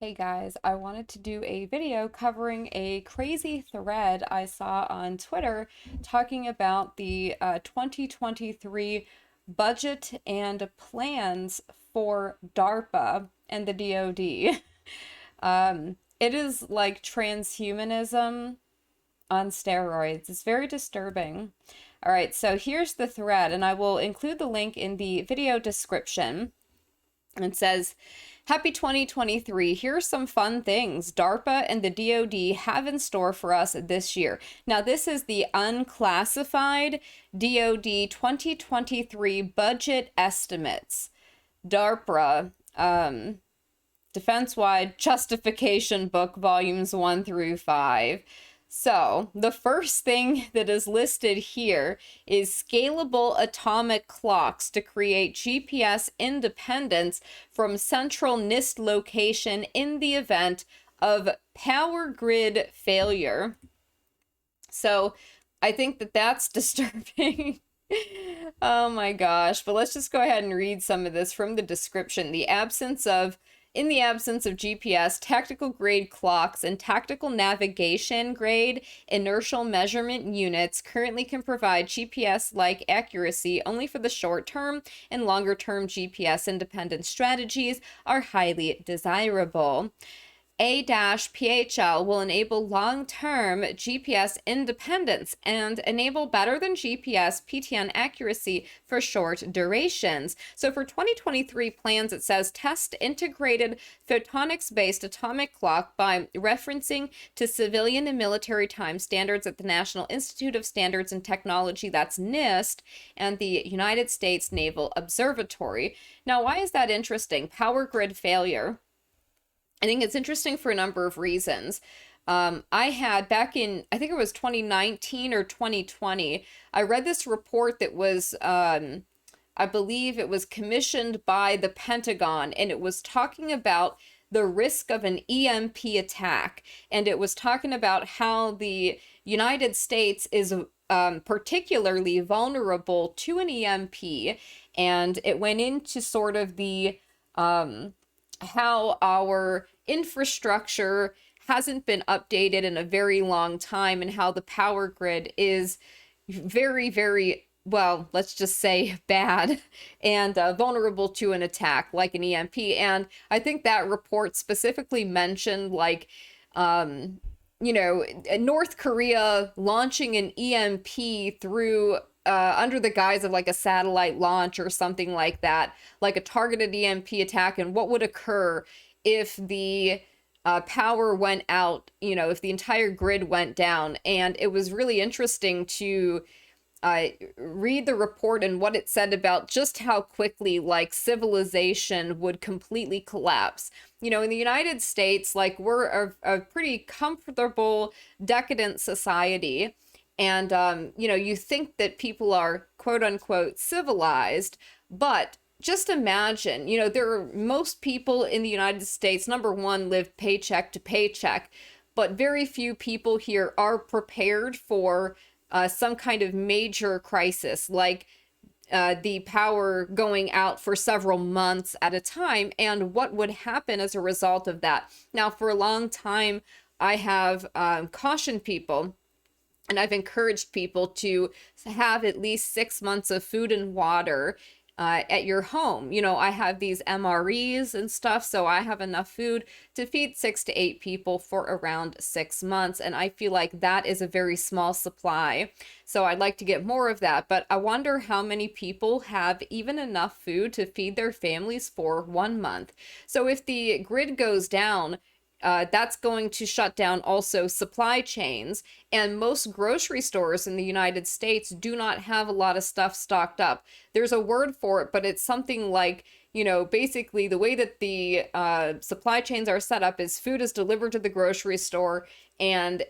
Hey guys, I wanted to do a video covering a crazy thread I saw on Twitter talking about the 2023 budget and plans for DARPA and the DoD. It is like transhumanism on steroids. It's very disturbing. All right, so here's the thread, and I will include the link in the video description. It says, Happy 2023. Here are some fun things DARPA and the DoD have in store for us this year. Now, this is the unclassified DoD 2023 budget estimates. DARPA, Defense-Wide Justification Book, Volumes 1 through 5. So, the first thing that is listed here is scalable atomic clocks to create GPS independence from central NIST location in the event of power grid failure. So, I think that that's disturbing. Oh my gosh. But let's just go ahead and read some of this from the description. In the absence of GPS, tactical grade clocks and tactical navigation grade inertial measurement units currently can provide GPS-like accuracy only for the short term, and longer term GPS independent strategies are highly desirable. A-PHL will enable long-term GPS independence and enable better than GPS PTN accuracy for short durations. So for 2023 plans, it says test integrated photonics-based atomic clock by referencing to civilian and military time standards at the National Institute of Standards and Technology, that's NIST, and the United States Naval Observatory. Now, why is that interesting? Power grid failure. I think it's interesting for a number of reasons. I had back in, I think it was 2019 or 2020, I read this report that was, I believe it was commissioned by the Pentagon, and it was talking about the risk of an EMP attack. And it was talking about how the United States is particularly vulnerable to an EMP. And it went into sort of the how our infrastructure hasn't been updated in a very long time, and how the power grid is very, very, well, let's just say bad and vulnerable to an attack like an EMP. And I think that report specifically mentioned North Korea launching an EMP through under the guise of like a satellite launch or something like that, like a targeted EMP attack, and what would occur if the power went out, if the entire grid went down. And it was really interesting to read the report and what it said about just how quickly like civilization would completely collapse. In the United States, like we're a pretty comfortable, decadent society. And, you think that people are quote unquote civilized, but just imagine, most people in the United States, number one, live paycheck to paycheck, but very few people here are prepared for some kind of major crisis, like the power going out for several months at a time, and what would happen as a result of that. Now, for a long time, I have cautioned people, and I've encouraged people to have at least 6 months of food and water at your home. I have these MREs and stuff, so I have enough food to feed 6 to 8 people for around 6 months. And I feel like that is a very small supply. So I'd like to get more of that. But I wonder how many people have even enough food to feed their families for 1 month. So if the grid goes down, that's going to shut down also supply chains, and most grocery stores in the United States do not have a lot of stuff stocked up. There's a word for it, but it's something like, basically the way that the supply chains are set up is food is delivered to the grocery store, and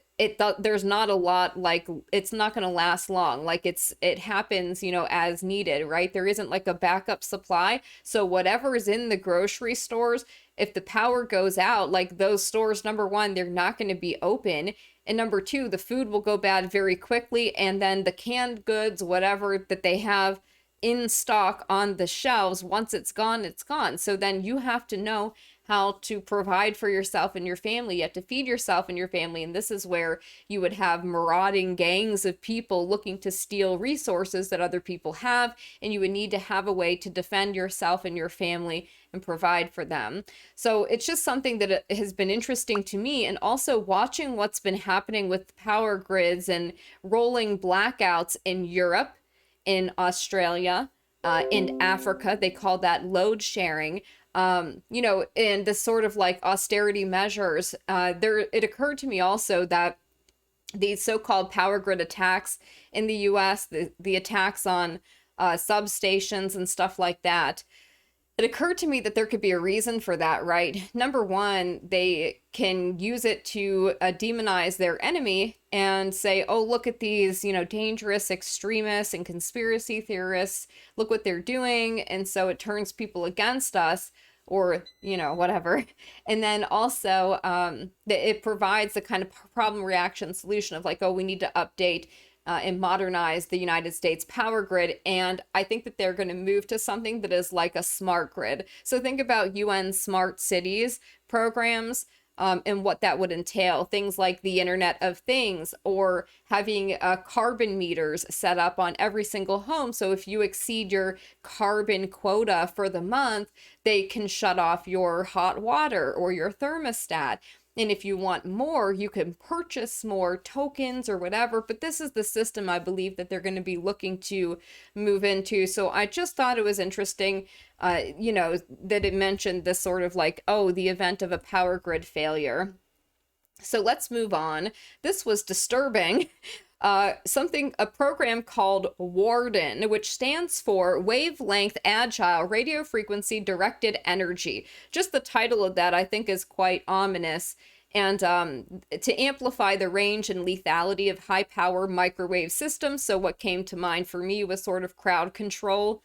there's not a lot, like it's not going to last long. Like it happens, as needed, right? There isn't like a backup supply. So whatever is in the grocery stores, if the power goes out, like those stores, number one, they're not going to be open. And number two, the food will go bad very quickly. And then the canned goods, whatever that they have in stock on the shelves, once it's gone, it's gone. So then you have to know how to provide for yourself and your family. You have to feed yourself and your family. And this is where you would have marauding gangs of people looking to steal resources that other people have. And you would need to have a way to defend yourself and your family and provide for them. So it's just something that has been interesting to me. And also watching what's been happening with power grids and rolling blackouts in Europe, in Australia, in Africa. They call that load sharing. You know, and the sort of like austerity measures, it occurred to me also that these so-called power grid attacks in the US, the attacks on substations and stuff like that, it occurred to me that there could be a reason for that, right? Number one, they can use it to demonize their enemy and say, oh, look at these, you know, dangerous extremists and conspiracy theorists. Look what they're doing. And so it turns people against us, or, you know, whatever. And then also it provides the kind of problem reaction solution of like, oh, we need to update and modernize the United States power grid. And I think that they're going to move to something that is like a smart grid. So think about UN smart cities programs and what that would entail. Things like the Internet of Things, or having carbon meters set up on every single home. So if you exceed your carbon quota for the month, they can shut off your hot water or your thermostat. And if you want more, you can purchase more tokens or whatever. But this is the system I believe that they're going to be looking to move into. So I just thought it was interesting, you know, that it mentioned this sort of like, oh, the event of a power grid failure. So let's move on. This was disturbing. A program called WARDEN, which stands for Wavelength Agile Radio Frequency Directed Energy. Just the title of that, I think, is quite ominous. And to amplify the range and lethality of high power microwave systems. So what came to mind for me was sort of crowd control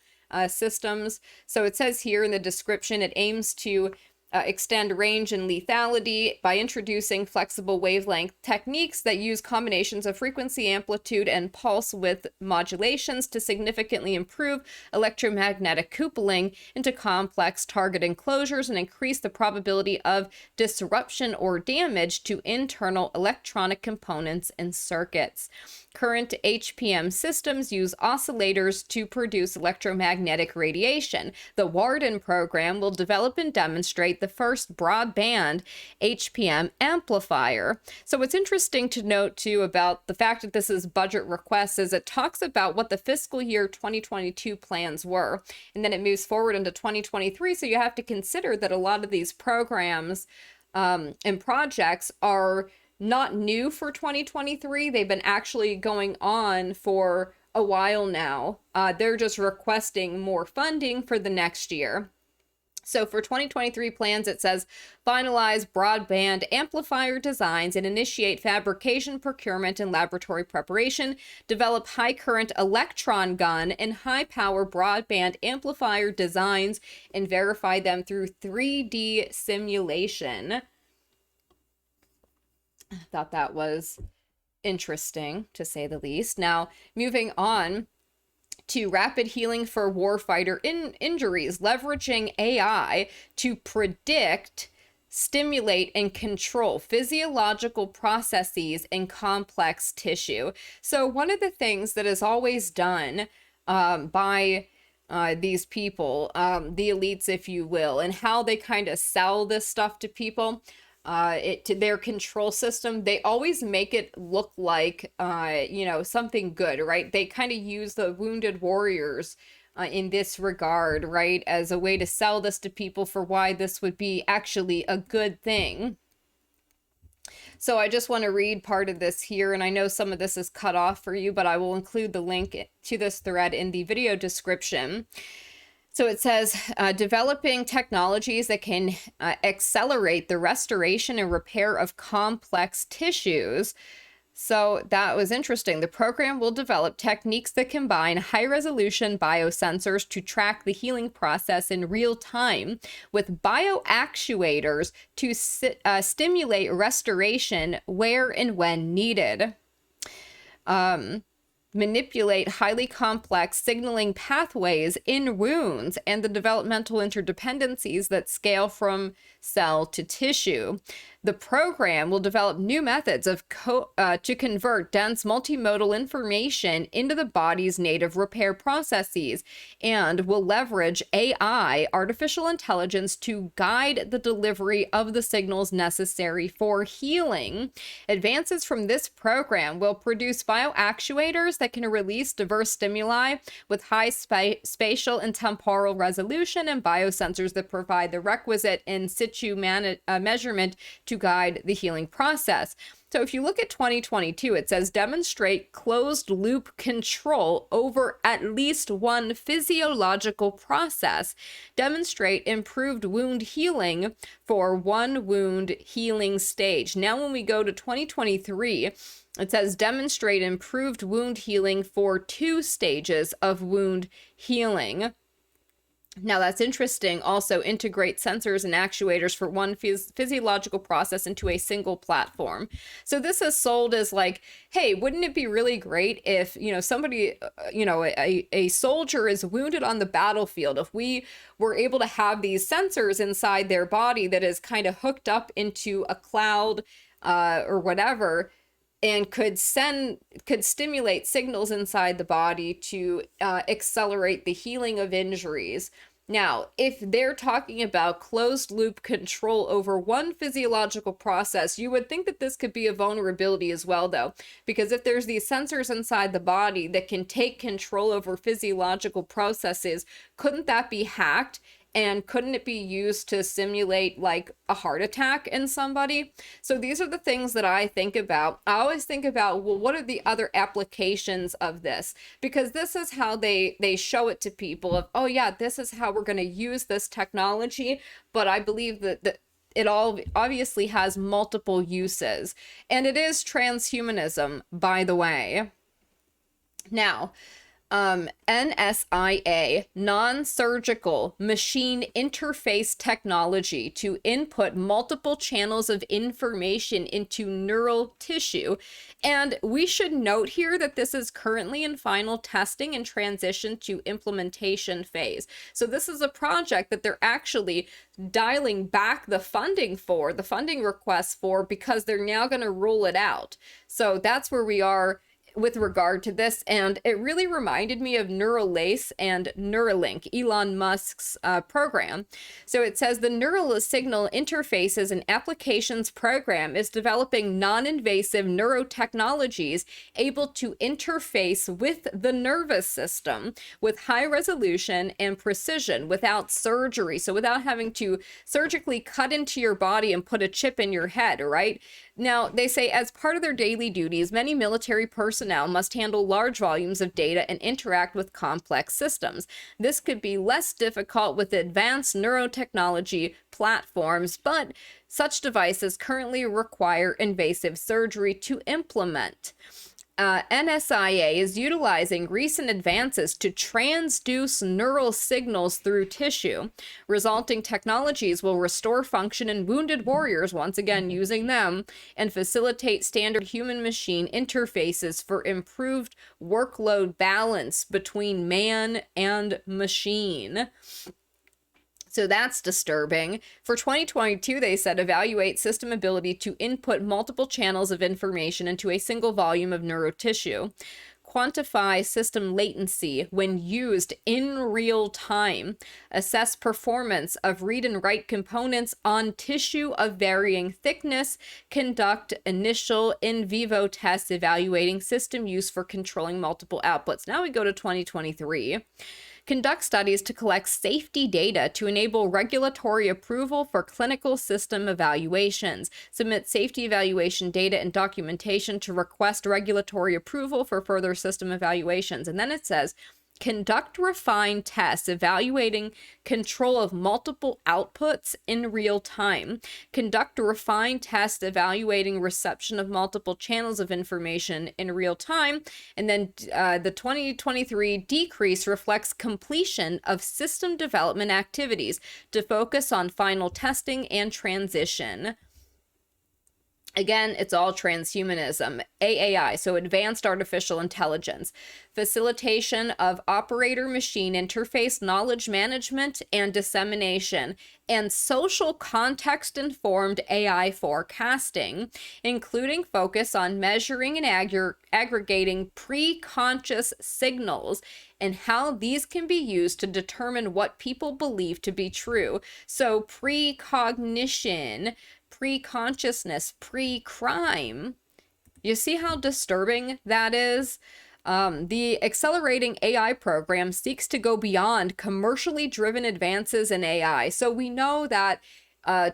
systems. So it says here in the description, it aims to extend range and lethality by introducing flexible wavelength techniques that use combinations of frequency, amplitude, and pulse width modulations to significantly improve electromagnetic coupling into complex target enclosures and increase the probability of disruption or damage to internal electronic components and circuits. Current HPM systems use oscillators to produce electromagnetic radiation. The WARDEN program will develop and demonstrate the first broadband HPM amplifier. So what's interesting to note too about the fact that this is budget requests is it talks about what the fiscal year 2022 plans were, and then it moves forward into 2023. So you have to consider that a lot of these programs and projects are not new for 2023. They've been actually going on for a while now. They're just requesting more funding for the next year. So for 2023 plans, it says finalize broadband amplifier designs and initiate fabrication, procurement, and laboratory preparation, develop high current electron gun and high power broadband amplifier designs, and verify them through 3D simulation. I thought that was interesting, to say the least. Now, moving on to rapid healing for warfighter injuries, leveraging AI to predict, stimulate, and control physiological processes in complex tissue. So one of the things that is always done by these people, the elites, if you will, and how they kind of sell this stuff to people, to their control system, they always make it look like, you know, something good, right? They kind of use the wounded warriors in this regard, right, as a way to sell this to people for why this would be actually a good thing. So I just want to read part of this here, and I know some of this is cut off for you, but I will include the link to this thread in the video description. So it says, developing technologies that can accelerate the restoration and repair of complex tissues. So that was interesting. The program will develop techniques that combine high-resolution biosensors to track the healing process in real time with bioactuators to stimulate restoration where and when needed. Manipulate highly complex signaling pathways in wounds and the developmental interdependencies that scale from cell to tissue. The program will develop new methods to convert dense multimodal information into the body's native repair processes, and will leverage AI, artificial intelligence, to guide the delivery of the signals necessary for healing. Advances from this program will produce bioactuators that can release diverse stimuli with high spatial and temporal resolution, and biosensors that provide the requisite in situ measurement to guide the healing process. So if you look at 2022, it says demonstrate closed loop control over at least one physiological process. Demonstrate improved wound healing for one wound healing stage. Now when we go to 2023, it says demonstrate improved wound healing for 2 stages of wound healing. Now that's interesting. Also integrate sensors and actuators for one physiological process into a single platform. So this is sold as like, hey, wouldn't it be really great if, somebody, a soldier is wounded on the battlefield, if we were able to have these sensors inside their body that is kind of hooked up into a cloud or whatever, and could stimulate signals inside the body to accelerate the healing of injuries. Now, if they're talking about closed loop control over one physiological process, you would think that this could be a vulnerability as well, though, because if there's these sensors inside the body that can take control over physiological processes, couldn't that be hacked? And couldn't it be used to simulate like a heart attack in somebody? So these are the things that I think about. I always think about, well, what are the other applications of this? Because this is how they show it to people of, oh yeah, this is how we're going to use this technology. But I believe that it all obviously has multiple uses. And it is transhumanism, by the way. Now, NSIA, non-surgical machine interface technology to input multiple channels of information into neural tissue. And we should note here that this is currently in final testing and transition to implementation phase. So this is a project that they're actually dialing back the funding requests for, because they're now going to roll it out. So that's where we are with regard to this. And it really reminded me of Neuralace and Neuralink, Elon Musk's program. So it says the Neural Signal Interfaces and Applications program is developing non-invasive neurotechnologies able to interface with the nervous system with high resolution and precision without surgery. So without having to surgically cut into your body and put a chip in your head, right? Now, they say as part of their daily duties, many military personnel must handle large volumes of data and interact with complex systems. This could be less difficult with advanced neurotechnology platforms, but such devices currently require invasive surgery to implement. NSIA is utilizing recent advances to transduce neural signals through tissue. Resulting technologies will restore function in wounded warriors, once again using them, and facilitate standard human-machine interfaces for improved workload balance between man and machine. So that's disturbing. For 2022, they said evaluate system ability to input multiple channels of information into a single volume of neurotissue. Quantify system latency when used in real time. Assess performance of read and write components on tissue of varying thickness. Conduct initial in vivo tests evaluating system use for controlling multiple outputs. Now we go to 2023. Conduct studies to collect safety data to enable regulatory approval for clinical system evaluations. Submit safety evaluation data and documentation to request regulatory approval for further system evaluations. And then it says, conduct refined tests evaluating control of multiple outputs in real time. Conduct refined tests evaluating reception of multiple channels of information in real time. And then the 2023 decrease reflects completion of system development activities to focus on final testing and transition. Again, it's all transhumanism. AAI, so advanced artificial intelligence. Facilitation of operator-machine interface knowledge management and dissemination. and social context-informed AI forecasting, including focus on measuring and aggregating pre-conscious signals and how these can be used to determine what people believe to be true. So precognition, pre-consciousness, pre-crime. You see how disturbing that is? The Accelerating AI program seeks to go beyond commercially driven advances in AI. So we know that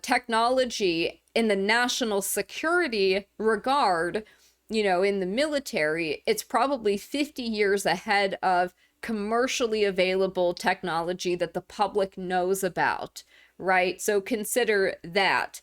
technology in the national security regard, you know, in the military, it's probably 50 years ahead of commercially available technology that the public knows about, right? So consider that.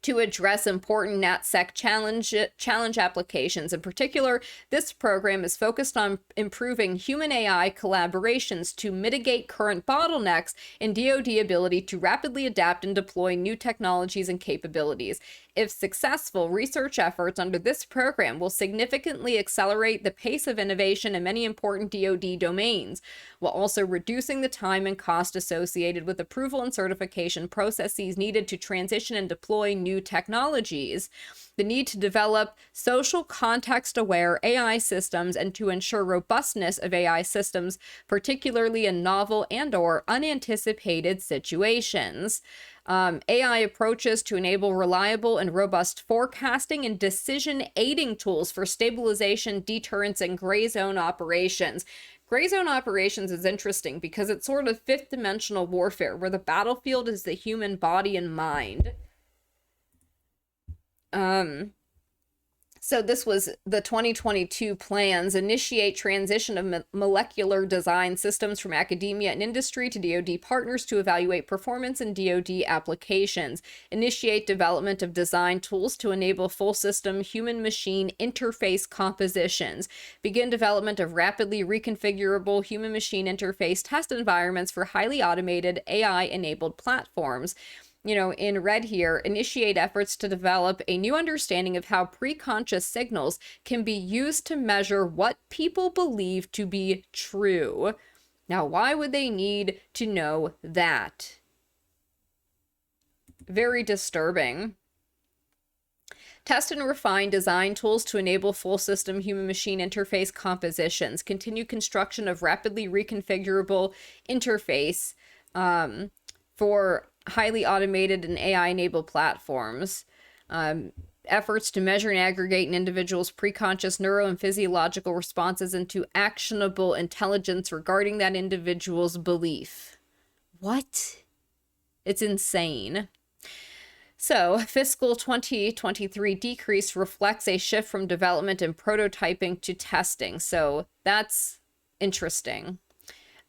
To address important NatSec challenge applications. In particular, this program is focused on improving human AI collaborations to mitigate current bottlenecks in DoD ability to rapidly adapt and deploy new technologies and capabilities. If successful, research efforts under this program will significantly accelerate the pace of innovation in many important DoD domains, while also reducing the time and cost associated with approval and certification processes needed to transition and deploy new technologies. The need to develop social context-aware AI systems and to ensure robustness of AI systems, particularly in novel and/or unanticipated situations. AI approaches to enable reliable and robust forecasting and decision aiding tools for stabilization, deterrence, and gray zone operations. Gray zone operations is interesting because it's sort of fifth dimensional warfare where the battlefield is the human body and mind. So this was the 2022 plans: initiate transition of molecular design systems from academia and industry to DoD partners to evaluate performance in DoD applications. Initiate development of design tools to enable full system human-machine interface compositions. Begin development of rapidly reconfigurable human-machine interface test environments for highly automated AI-enabled platforms. You know, in red here, initiate efforts to develop a new understanding of how pre-conscious signals can be used to measure what people believe to be true. Now, why would they need to know that? Very disturbing. Test and refine design tools to enable full system human-machine interface compositions. Continue construction of rapidly reconfigurable interface for highly automated and AI-enabled platforms. Efforts to measure and aggregate an individual's preconscious neuro and physiological responses into actionable intelligence regarding that individual's belief. What? It's insane. So, fiscal 2023 decrease reflects a shift from development and prototyping to testing. So, that's interesting.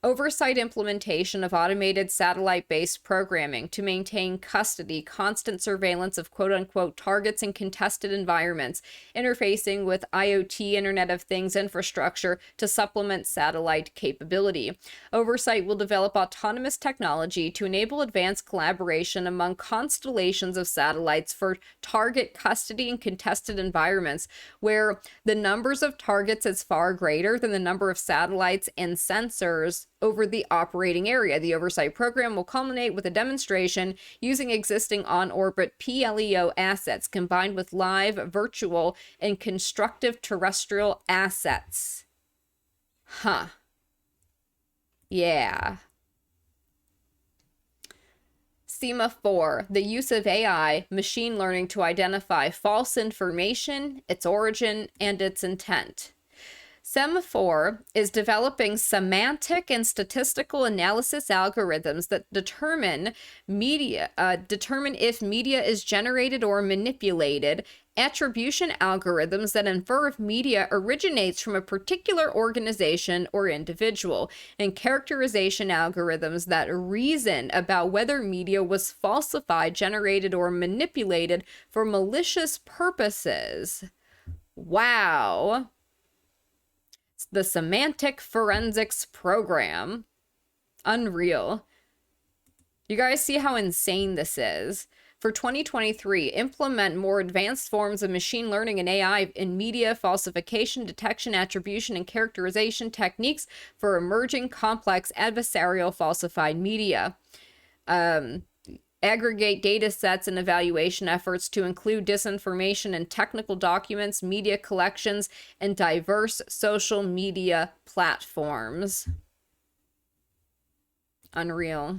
Oversight implementation of automated satellite-based programming to maintain custody, constant surveillance of quote-unquote targets in contested environments, interfacing with IoT, Internet of Things infrastructure to supplement satellite capability. Oversight will develop autonomous technology to enable advanced collaboration among constellations of satellites for target custody in contested environments, where the numbers of targets is far greater than the number of satellites and sensors over the operating area. The oversight program will culminate with a demonstration using existing on-orbit PLEO assets combined with live, virtual, and constructive terrestrial assets. Huh. Yeah. SEMA 4, the use of AI, machine learning to identify false information, its origin, and its intent. SEMA 4 is developing semantic and statistical analysis algorithms that determine if media is generated or manipulated, attribution algorithms that infer if media originates from a particular organization or individual, and characterization algorithms that reason about whether media was falsified, generated, or manipulated for malicious purposes. Wow. The Semantic Forensics Program. Unreal. You guys see how insane this is? For 2023, implement more advanced forms of machine learning and AI in media falsification, detection, attribution, and characterization techniques for emerging complex adversarial falsified media. aggregate data sets and evaluation efforts to include disinformation in technical documents, media collections, and diverse social media platforms. Unreal.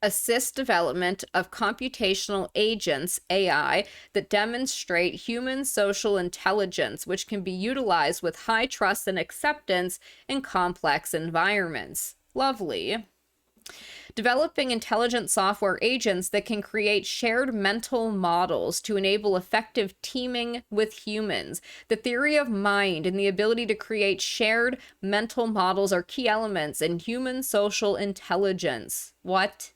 Assist development of computational agents, AI, that demonstrate human social intelligence, which can be utilized with high trust and acceptance in complex environments. Lovely. Developing intelligent software agents that can create shared mental models to enable effective teaming with humans. The theory of mind and the ability to create shared mental models are key elements in human social intelligence. What?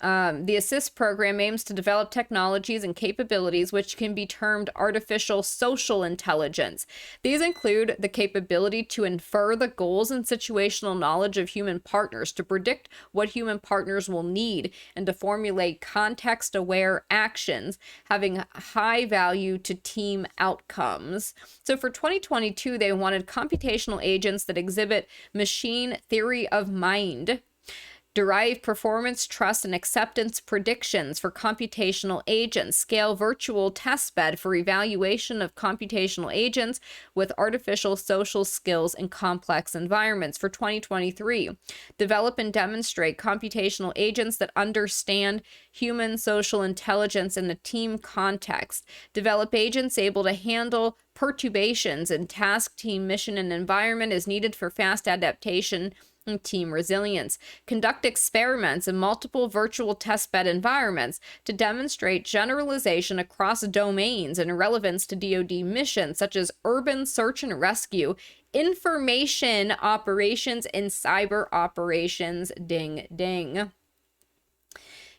The ASSIST program aims to develop technologies and capabilities which can be termed artificial social intelligence. These include the capability to infer the goals and situational knowledge of human partners, to predict what human partners will need, and to formulate context-aware actions, having high value to team outcomes. So for 2022, they wanted computational agents that exhibit machine theory of mind, derive performance, trust, and acceptance predictions for computational agents, scale virtual testbed for evaluation of computational agents with artificial social skills in complex environments. For 2023, develop and demonstrate computational agents that understand human social intelligence in a team context. Develop agents able to handle perturbations in task, team, mission, and environment as needed for fast adaptation and team resilience. Conduct experiments in multiple virtual testbed environments to demonstrate generalization across domains and relevance to DoD missions such as urban search and rescue, information operations, and cyber operations. Ding, ding.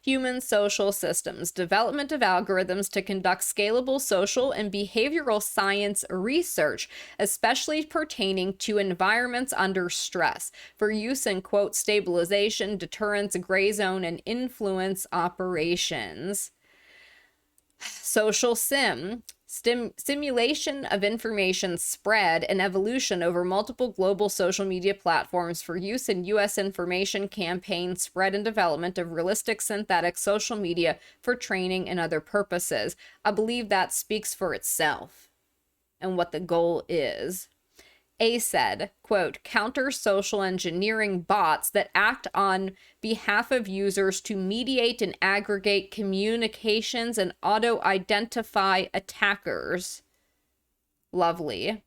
Human social systems, development of algorithms to conduct scalable social and behavioral science research, especially pertaining to environments under stress, for use in, quote, stabilization, deterrence, gray zone, and influence operations. Social simulation of information spread and evolution over multiple global social media platforms for use in U.S. information campaign spread and development of realistic synthetic social media for training and other purposes. I believe that speaks for itself and what the goal is. A said, quote, counter social engineering bots that act on behalf of users to mediate and aggregate communications and auto-identify attackers. Lovely.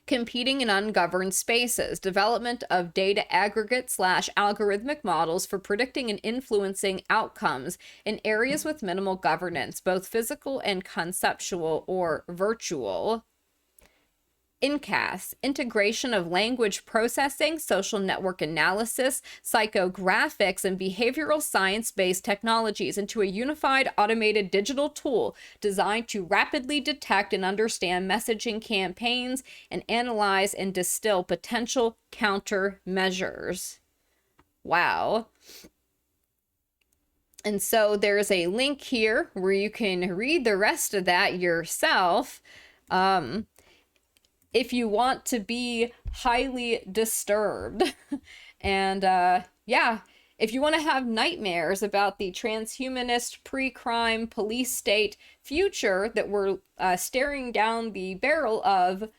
Competing in ungoverned spaces, development of data aggregate / algorithmic models for predicting and influencing outcomes in areas with minimal governance, both physical and conceptual or virtual. INCAS, integration of language processing, social network analysis, psychographics, and behavioral science-based technologies into a unified automated digital tool designed to rapidly detect and understand messaging campaigns and analyze and distill potential countermeasures. Wow. And so there's a link here where you can read the rest of that yourself. If you want to be highly disturbed. And yeah, if you want to have nightmares about the transhumanist pre-crime police state future that we're staring down the barrel of,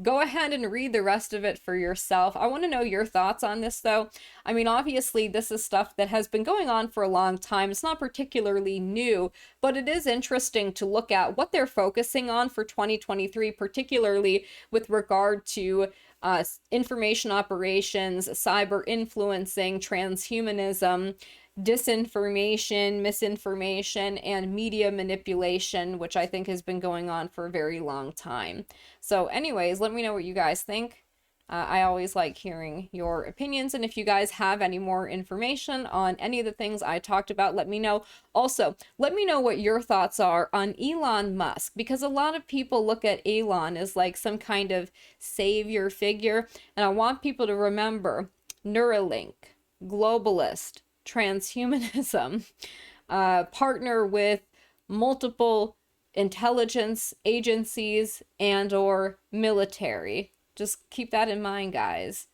go ahead and read the rest of it for yourself. I want to know your thoughts on this, though. I mean, obviously, this is stuff that has been going on for a long time. It's not particularly new, but it is interesting to look at what they're focusing on for 2023, particularly with regard to information operations, cyber influencing, transhumanism, disinformation, misinformation, and media manipulation, which I think has been going on for a very long time. So anyways, let me know what you guys think. I always like hearing your opinions, and if you guys have any more information on any of the things I talked about, let me know. Also, let me know what your thoughts are on Elon Musk, because a lot of people look at Elon as like some kind of savior figure, and I want people to remember Neuralink, globalist, transhumanism, partner with multiple intelligence agencies and or military. Just keep that in mind, guys.